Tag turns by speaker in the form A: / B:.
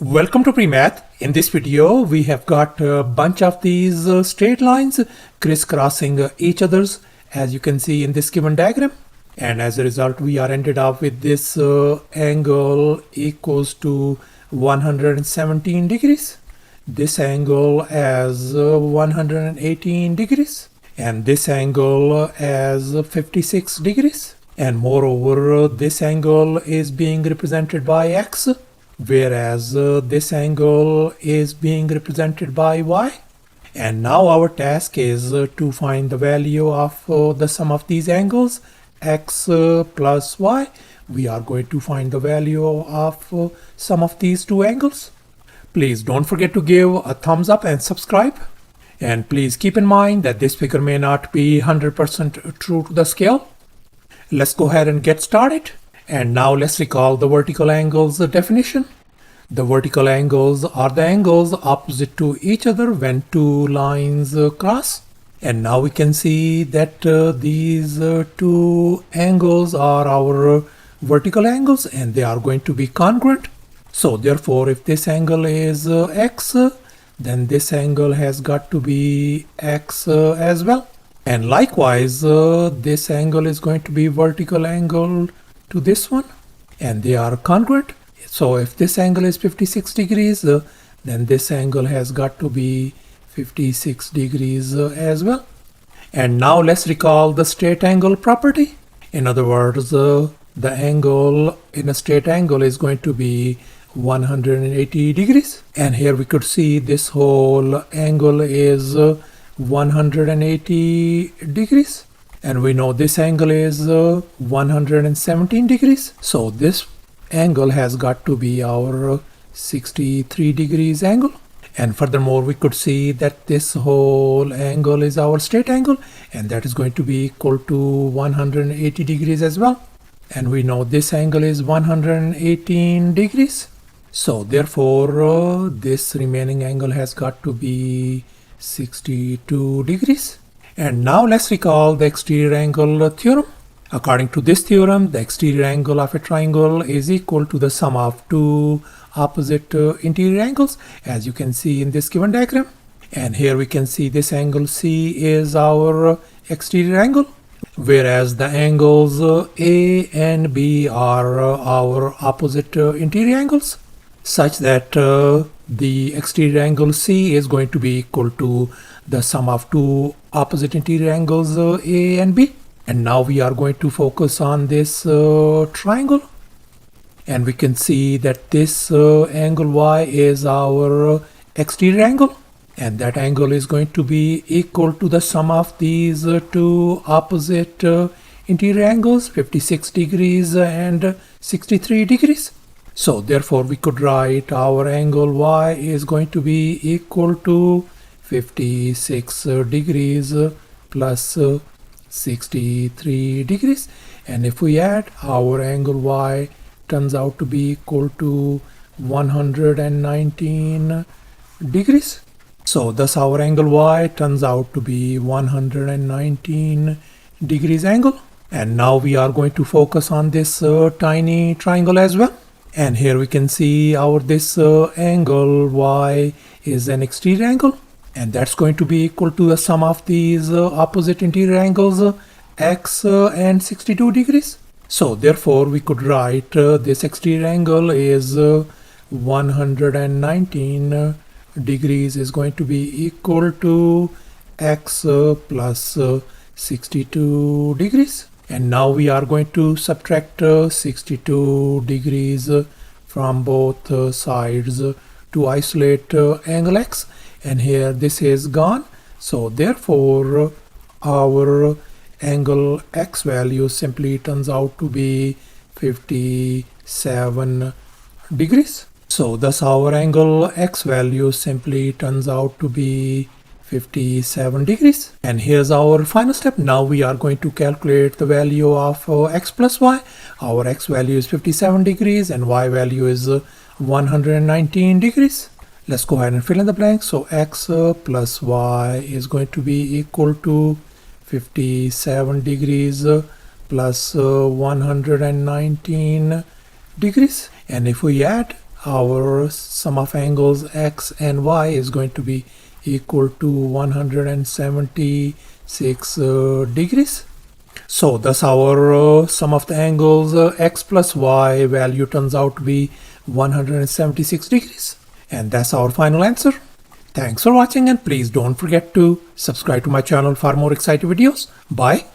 A: Welcome to PreMath. In this video, we have got a bunch of these straight lines crisscrossing each other's, as you can see in this given diagram. And as a result, we are ended up with this angle equals to 117 degrees. This angle as 118 degrees. And this angle as 56 degrees. And moreover, this angle is being represented by x, whereas this angle is being represented by y. And now our task is to find the value of the sum of these angles, x plus y. We are going to find the value of sum of these two angles. Please don't forget to give a thumbs up and subscribe. And please keep in mind that this figure may not be 100% true to the scale. Let's go ahead and get started. And now let's recall the vertical angles definition. The vertical angles are the angles opposite to each other when two lines cross. And now we can see that these two angles are our vertical angles and they are going to be congruent. So therefore, if this angle is x, then this angle has got to be x as well. And likewise, this angle is going to be vertical angle to this one, and they are congruent. So if this angle is 56 degrees, then this angle has got to be 56 degrees as well. And now let's recall the straight angle property. In other words, the angle in a straight angle is going to be 180 degrees. And here we could see this whole angle is 180 degrees. And we know this angle is 117 degrees. So this angle has got to be our 63 degrees angle. And furthermore, we could see that this whole angle is our straight angle, and that is going to be equal to 180 degrees as well. And we know this angle is 118 degrees. So therefore, this remaining angle has got to be 62 degrees. And now let's recall the exterior angle theorem. According to this theorem, the exterior angle of a triangle is equal to the sum of two opposite interior angles, as you can see in this given diagram. And here we can see this angle C is our exterior angle, whereas the angles A and B are our opposite interior angles, such that the exterior angle C is going to be equal to the sum of two opposite interior angles A and B. And now we are going to focus on this triangle. And we can see that this angle Y is our exterior angle. And that angle is going to be equal to the sum of these two opposite interior angles, 56 degrees and 63 degrees. So therefore, we could write our angle Y is going to be equal to 56 degrees plus 63 degrees. And if we add, our angle Y turns out to be equal to 119 degrees. So thus our angle Y turns out to be 119 degrees angle. And now we are going to focus on this tiny triangle as well. And here we can see this angle Y is an exterior angle. And that's going to be equal to the sum of these opposite interior angles x and 62 degrees. So therefore, we could write this exterior angle is 119 degrees is going to be equal to x plus 62 degrees. And now we are going to subtract 62 degrees from both sides to isolate angle x. And here this is gone. So therefore, our angle x value simply turns out to be 57 degrees. So thus our angle x value simply turns out to be 57 degrees. And here's our final step. Now we are going to calculate the value of x plus y. Our x value is 57 degrees and y value is 119 degrees. Let's go ahead and fill in the blanks. So x plus y is going to be equal to 57 degrees plus 119 degrees. And if we add, our sum of angles x and y is going to be equal to 176 degrees. So thus our sum of the angles x plus y value turns out to be 176 degrees. And that's our final answer. Thanks for watching, and please don't forget to subscribe to my channel for more exciting videos. Bye.